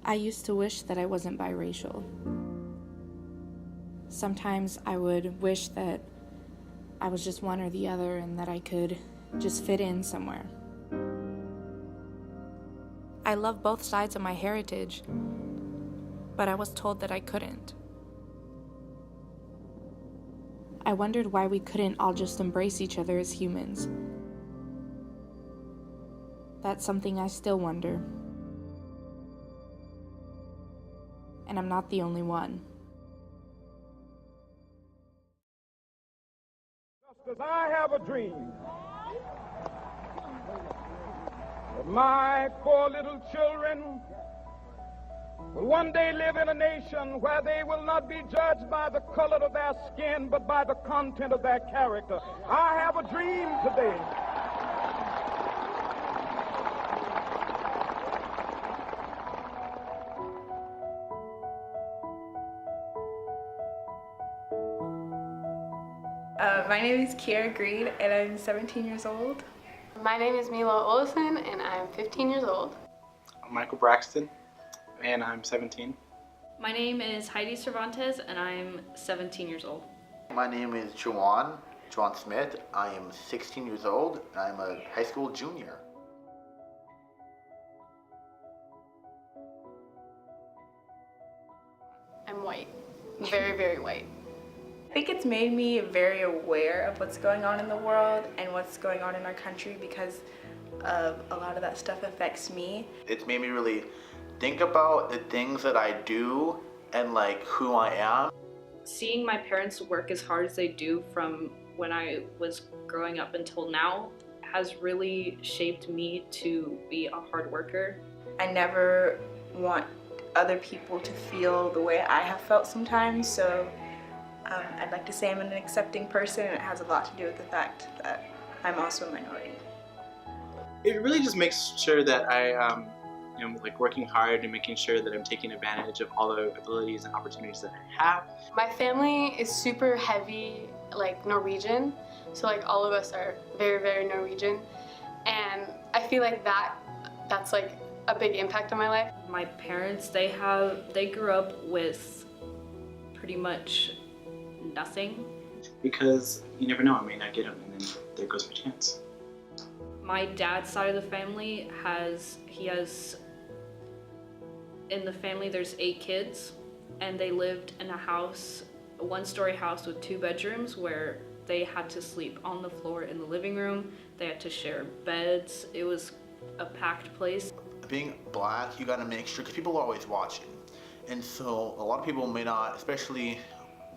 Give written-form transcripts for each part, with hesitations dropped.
I used to wish that I wasn't biracial. Sometimes I would wish that I was just one or the other and that I could just fit in somewhere. I love both sides of my heritage, but I was told that I couldn't. I wondered why we couldn't all just embrace each other as humans. That's something I still wonder. And I'm not the only one. Just as I have a dream that my poor little children will one day live in a nation where they will not be judged by the color of their skin, but by the content of their character. I have a dream today. My name is Kiara Green, and I'm 17 years old. My name is Mila Olson, and I'm 15 years old. I'm Michael Braxton, and I'm 17. My name is Heidi Cervantes, and I'm 17 years old. My name is Juwan Smith. I am 16 years old, and I'm a high school junior. I'm white. Very, very white. I think it's made me very aware of what's going on in the world and what's going on in our country because of a lot of that stuff affects me. It's made me really think about the things that I do and like who I am. Seeing my parents work as hard as they do from when I was growing up until now has really shaped me to be a hard worker. I never want other people to feel the way I have felt sometimes, so I'd like to say I'm an accepting person, and it has a lot to do with the fact that I'm also a minority. It really just makes sure that I am like working hard and making sure that I'm taking advantage of all the abilities and opportunities that I have. My family is super heavy, like Norwegian, so like all of us are very, very Norwegian, and I feel like that's like a big impact on my life. My parents, they grew up with pretty much nothing. Because you never know, I may not get them, and then there goes my chance. My dad's side of the family in the family there's 8 kids, and they lived in a house, a 1-story house with 2 bedrooms where they had to sleep on the floor in the living room. They had to share beds. It was a packed place. Being black, you gotta make sure, because people are always watching. And so a lot of people may not, especially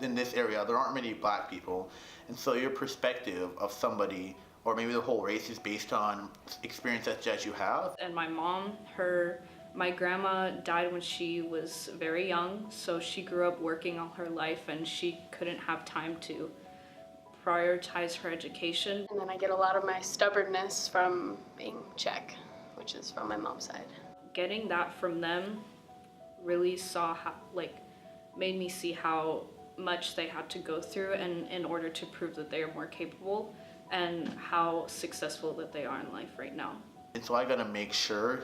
in this area, there aren't many black people. And so your perspective of somebody, or maybe the whole race, is based on experiences that you have. And my mom, my grandma died when she was very young, so she grew up working all her life and she couldn't have time to prioritize her education. And then I get a lot of my stubbornness from being Czech, which is from my mom's side. Getting that from them really made me see how much they had to go through and in order to prove that they are more capable and how successful that they are in life right now. And so I gotta make sure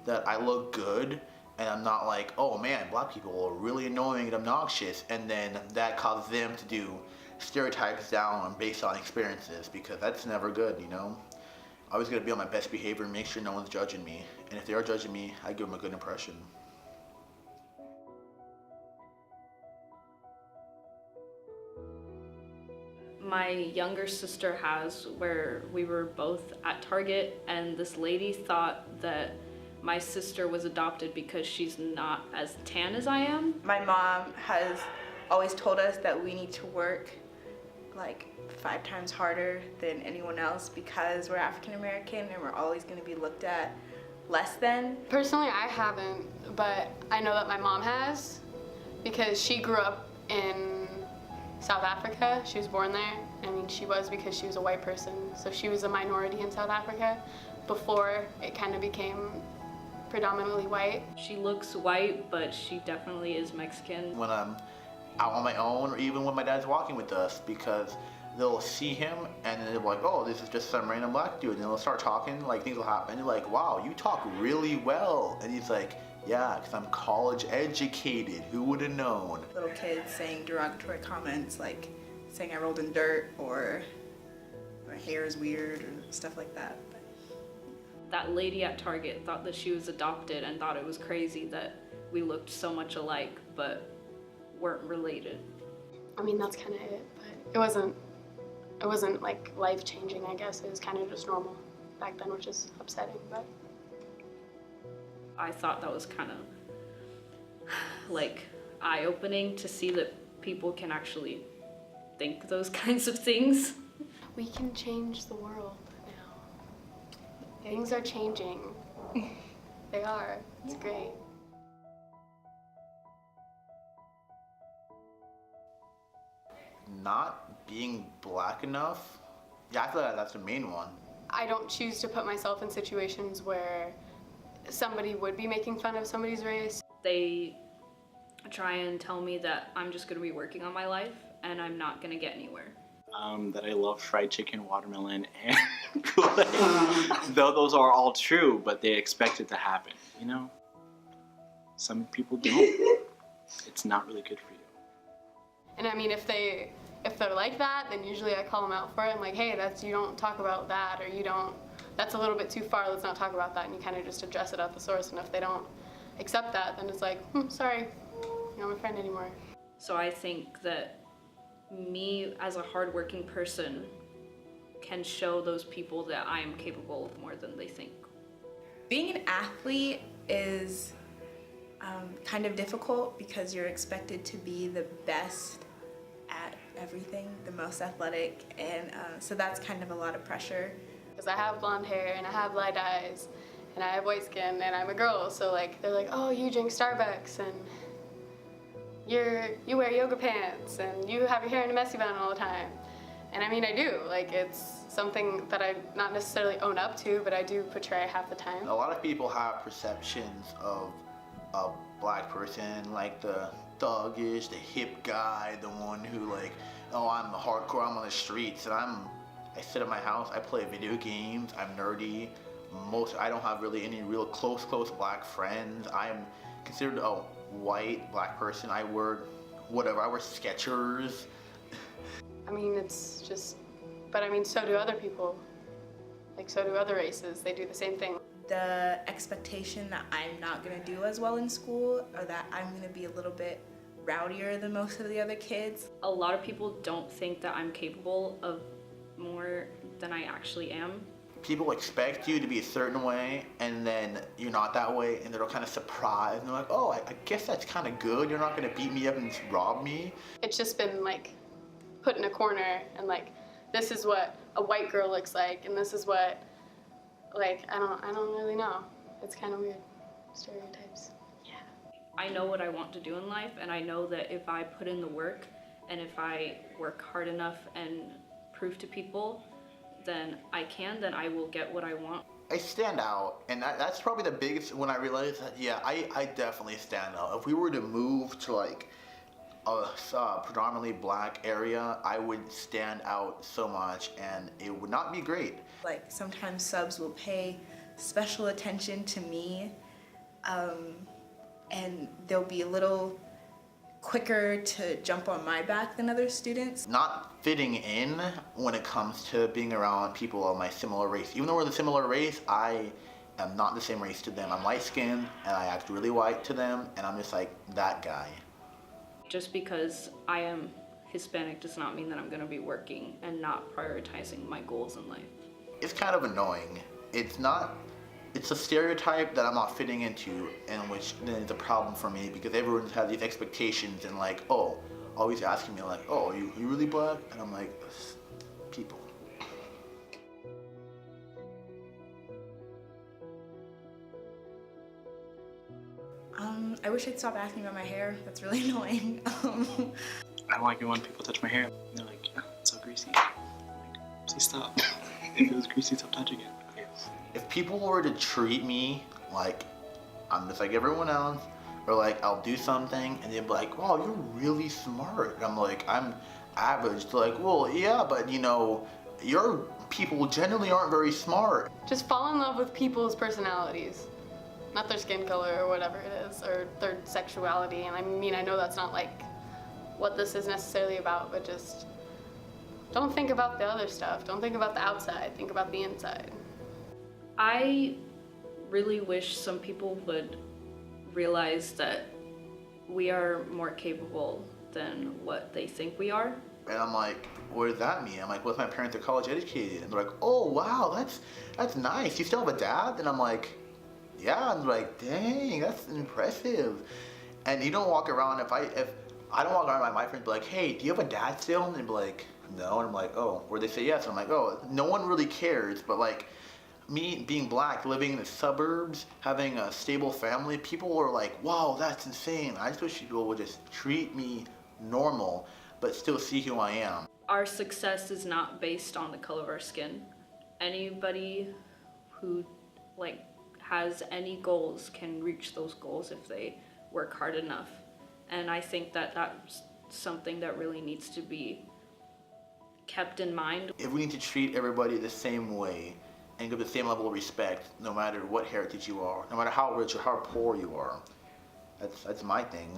that I look good and I'm not like, oh man, black people are really annoying and obnoxious, and then that causes them to do stereotypes down based on experiences, because that's never good, you know? I always gotta be on my best behavior and make sure no one's judging me. And if they are judging me, I give them a good impression. My younger sister has, where we were both at Target, and this lady thought that my sister was adopted because she's not as tan as I am. My mom has always told us that we need to work like 5 times harder than anyone else because we're African American and we're always going to be looked at less than. Personally, I haven't, but I know that my mom has because she grew up in South Africa. She was born there. I mean, she was because she was a white person, so she was a minority in South Africa before it kind of became predominantly white. She looks white, but she definitely is Mexican. When I'm out on my own, or even when my dad's walking with us, because they'll see him and then they're like, oh, this is just some random black dude. And they'll start talking, like things will happen. And they're like, wow, you talk really well. And he's like, yeah, because I'm college educated. Who would have known? Little kids saying derogatory comments like saying I rolled in dirt or my hair is weird or stuff like that. That lady at Target thought that she was adopted and thought it was crazy that we looked so much alike but weren't related. I mean, that's kind of it, but it wasn't like life-changing, I guess. It was kind of just normal back then, which is upsetting, but. I thought that was kind of like eye-opening to see that people can actually think those kinds of things. We can change the world now. Things are changing. They are. It's great. Not being black enough? Yeah, I feel like that's the main one. I don't choose to put myself in situations where somebody would be making fun of somebody's race. They try and tell me that I'm just going to be working on my life and I'm not going to get anywhere. That I love fried chicken, watermelon, and Kool-Aid. Though those are all true, but they expect it to happen, you know? Some people don't. It's not really good for you. And I mean, if they're like that, then usually I call them out for it. I'm like, hey, you don't talk about that, or that's a little bit too far, let's not talk about that. And you kind of just address it at the source. And if they don't accept that, then it's like, sorry, you're not my friend anymore. So I think that me as a hardworking person can show those people that I am capable of more than they think. Being an athlete is kind of difficult because you're expected to be the best at everything, the most athletic, and so that's kind of a lot of pressure. Because I have blonde hair and I have light eyes and I have white skin and I'm a girl, so like they're like, oh, you drink Starbucks and you wear yoga pants and you have your hair in a messy bun all the time. And I mean, I do. Like, it's something that I not necessarily own up to, but I do portray half the time. A lot of people have perceptions of a black person, like the thuggish, the hip guy, the one who like, oh, I'm hardcore, I'm on the streets, and I sit at my house, I play video games, I'm nerdy. I don't have really any real close black friends. I'm considered a white black person. I wear Skechers. I mean, it's just, but I mean, so do other people. Like, so do other races. They do the same thing. The expectation that I'm not gonna do as well in school, or that I'm gonna be a little bit rowdier than most of the other kids. A lot of people don't think that I'm capable of more than I actually am. People expect you to be a certain way, and then you're not that way, and they're kind of surprised, and they're like, oh, I guess that's kind of good. You're not gonna beat me up and rob me. It's just been like put in a corner and like, this is what a white girl looks like, and this is what, like, I don't really know. It's kind of weird. Stereotypes. Yeah. I know what I want to do in life, and I know that if I put in the work and if I work hard enough and prove to people then I will get what I want. I stand out, and that's probably the biggest, when I realized that, yeah, I definitely stand out. If we were to move to like a predominantly black area, I would stand out so much, and it would not be great. Like, sometimes subs will pay special attention to me, and they'll be a little quicker to jump on my back than other students. Not fitting in when it comes to being around people of my similar race. Even though we're the similar race, I am not the same race to them. I'm light skinned and I act really white to them, and I'm just like that guy. Just because I am Hispanic does not mean that I'm gonna be working and not prioritizing my goals in life. It's kind of annoying. It's a stereotype that I'm not fitting into, and which then is a problem for me because everyone's had these expectations and like, oh, always asking me like, oh, are you really black? And I'm like, people. I wish I'd stop asking about my hair. That's really annoying. I don't like it when people touch my hair. They're like, yeah, it's so greasy. I'm like, please stop. If it was greasy, stop touching it. Okay. If people were to treat me like I'm just like everyone else, or like I'll do something and they'd be like, wow, you're really smart. And I'm like, I'm average. They're like, well, yeah, but you know, your people generally aren't very smart. Just fall in love with people's personalities, not their skin color or whatever it is, or their sexuality. And I mean, I know that's not like what this is necessarily about, but just don't think about the other stuff. Don't think about the outside, think about the inside. I really wish some people would realize that we are more capable than what they think we are. And I'm like, what does that mean? I'm like, well, my parents are college educated. And they're like, oh, wow, that's nice. You still have a dad? And I'm like, yeah. And they're like, dang, that's impressive. And you don't walk around, if I don't walk around, my friends be like, hey, do you have a dad still? And they'd be like, no. And I'm like, oh. Or they say yes. And I'm like, oh, no one really cares. But like, me being black, living in the suburbs, having a stable family, people are like, wow, that's insane. I just wish people would just treat me normal, but still see who I am. Our success is not based on the color of our skin. Anybody who like has any goals can reach those goals if they work hard enough. And I think that that's something that really needs to be kept in mind. If we need to treat everybody the same way and give the same level of respect, no matter what heritage you are, no matter how rich or how poor you are, that's my thing.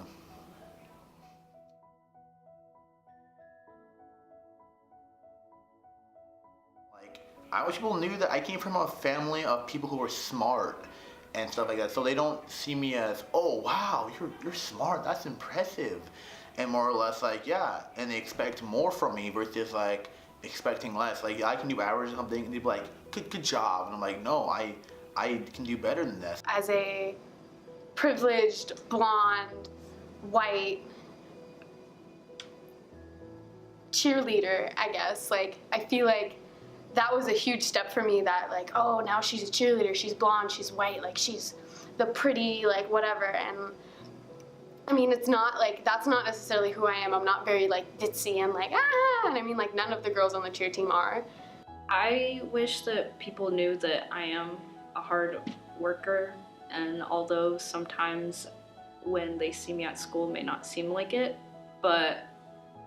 I wish people knew that I came from a family of people who were smart and stuff like that, so they don't see me as, oh wow, you're smart, that's impressive, and more or less like, yeah, and they expect more from me versus like expecting less. Like I can do average or something, and they'd be like, good job, and I'm like, no, I can do better than this. As a privileged, blonde, white cheerleader, I guess, like I feel like that was a huge step for me, that like, oh, now she's a cheerleader, she's blonde, she's white, like she's the pretty, like whatever. And I mean, it's not like, that's not necessarily who I am. I'm not very like ditzy and like, ah, and I mean like none of the girls on the cheer team are. I wish that people knew that I am a hard worker, and although sometimes when they see me at school it may not seem like it, but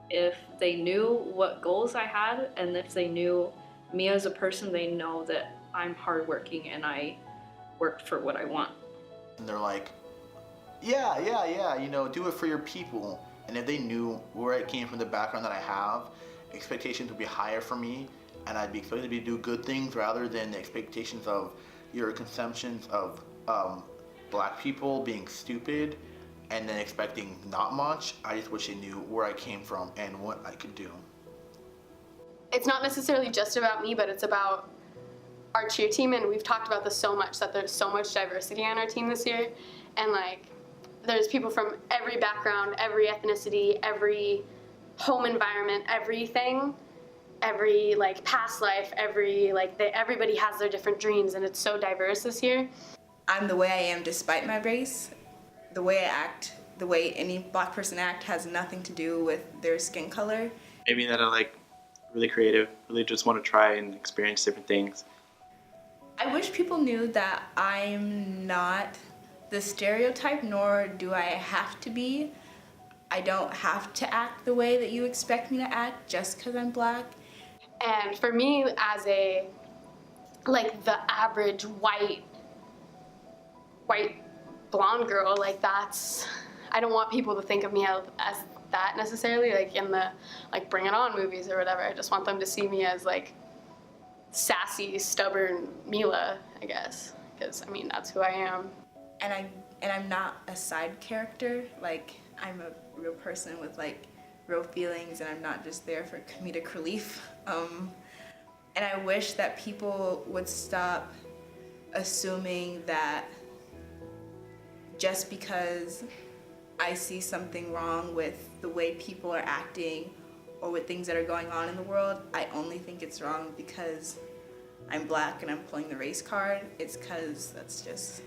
if they knew what goals I had and if they knew me as a person, they know that I'm hardworking and I work for what I want. And they're like, yeah, you know, do it for your people. And if they knew where I came from, the background that I have, expectations would be higher for me, and I'd be expected to do good things rather than the expectations of your conceptions of black people being stupid and then expecting not much. I just wish they knew where I came from and what I could do. It's not necessarily just about me, but it's about our cheer team, and we've talked about this so much, that there's so much diversity on our team this year, and like there's people from every background, every ethnicity, every home environment, everything, every like past life, everybody has their different dreams, and it's so diverse this year. I'm the way I am despite my race. The way I act, the way any black person act has nothing to do with their skin color. Maybe that I like really creative, really just want to try and experience different things. I wish people knew that I'm not the stereotype, nor do I have to be. I don't have to act the way that you expect me to act just because I'm black. And for me, as a, like the average white blonde girl, like that's, I don't want people to think of me as that necessarily, like in the like Bring It On movies or whatever. I just want them to see me as like sassy, stubborn Mila, I guess, because I mean that's who I am. And I'm not a side character. Like I'm a real person with like real feelings, and I'm not just there for comedic relief. And I wish that people would stop assuming that just because I see something wrong with the way people are acting or with things that are going on in the world, I only think it's wrong because I'm black and I'm pulling the race card. It's because that's just